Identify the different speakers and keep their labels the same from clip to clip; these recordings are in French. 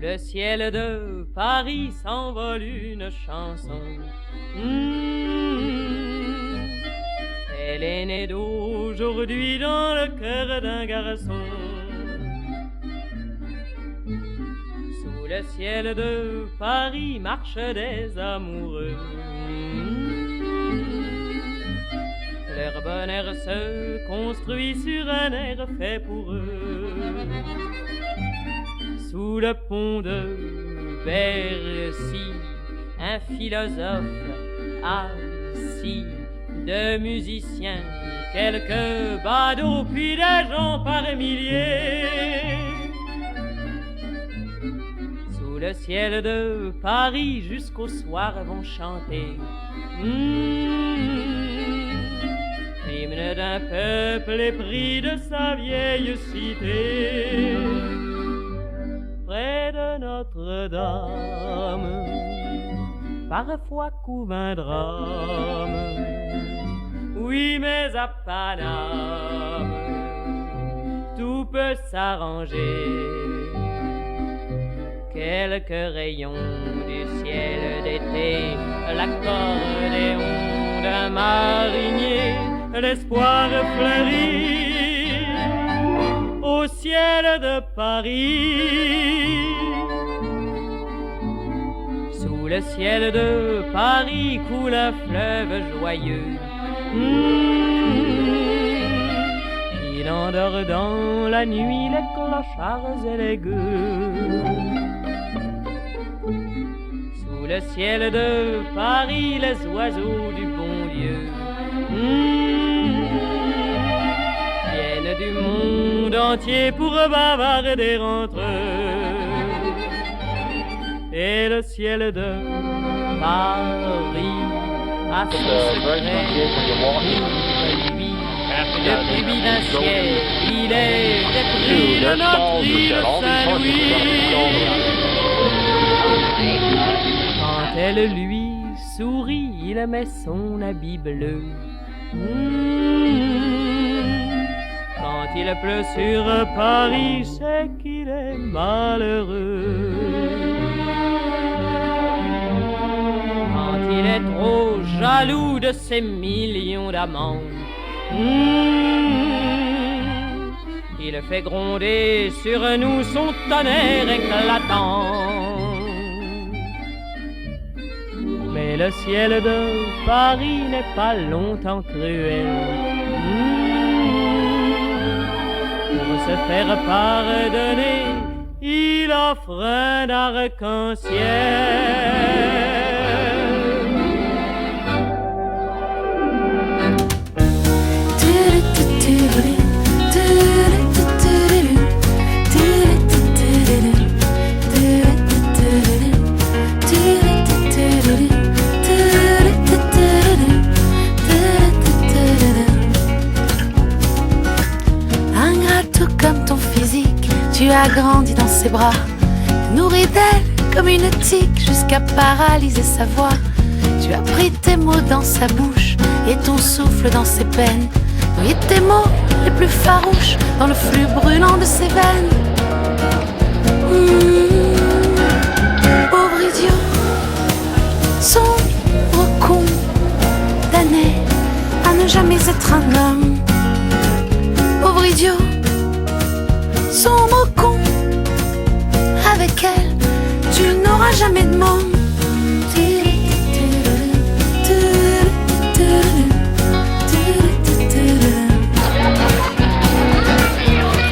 Speaker 1: le ciel de Paris s'envole une chanson. Elle est née d'aujourd'hui dans le cœur d'un garçon. Sous le ciel de Paris marchent des amoureux. Leur bonheur se construit sur un air fait pour eux. Sous le pont de Bercy, un philosophe assis, de musiciens, quelques badauds, puis des gens par milliers. Sous le ciel de Paris, jusqu'au soir vont chanter l'hymne d'un peuple épris de sa vieille cité. Près de Notre-Dame, parfois couvre un drame. Oui, mais à Paname, tout peut s'arranger. Quelques rayons du ciel d'été, l'accordéon d'un marinier, l'espoir fleurit au ciel de Paris. Sous le ciel de Paris coule un fleuve joyeux. Il endort dans la nuit les clochards et les gueux. Sous le ciel de Paris, les oiseaux du bon Dieu viennent du monde entier pour bavarder entre eux. Et le ciel de Paris a son secret pour lui. Le plus vide d'un ciel, il est épris de notre île Saint-Louis. Quand elle lui sourit, il met son habit bleu. Quand il pleut sur Paris, c'est qu'il est malheureux. Quand il est trop jaloux de ses millions d'amants, il fait gronder sur nous son tonnerre éclatant. Mais le ciel de Paris n'est pas longtemps cruel. Pour se faire pardonner, il offre un arc-en-ciel.
Speaker 2: Tu as grandi dans ses bras, nourri d'elle comme une tique jusqu'à paralyser sa voix. Tu as pris tes mots dans sa bouche et ton souffle dans ses peines. Oui, tes mots les plus farouches dans le flux brûlant de ses veines. Pauvre idiot, sombre condamné à ne jamais être un homme. Pauvre idiot, sombre con, avec elle, tu n'auras jamais de monde.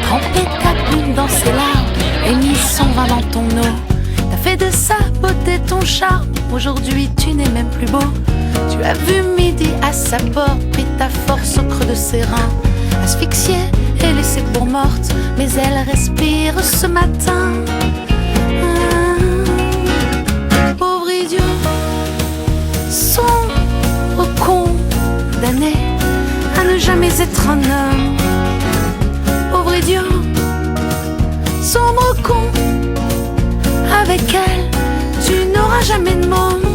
Speaker 2: Trempé ta plume dans ses larmes et mis son vin dans ton eau. T'as fait de sa beauté ton charme, aujourd'hui tu n'es même plus beau. Tu as vu midi à sa porte, pris ta force au creux de ses reins, asphyxiée et laissée pour morte, mais elle respire ce matin. Pauvre idiot, sombre condamné à ne jamais être un homme. Pauvre idiot, sombre con, avec elle, tu n'auras jamais de monde.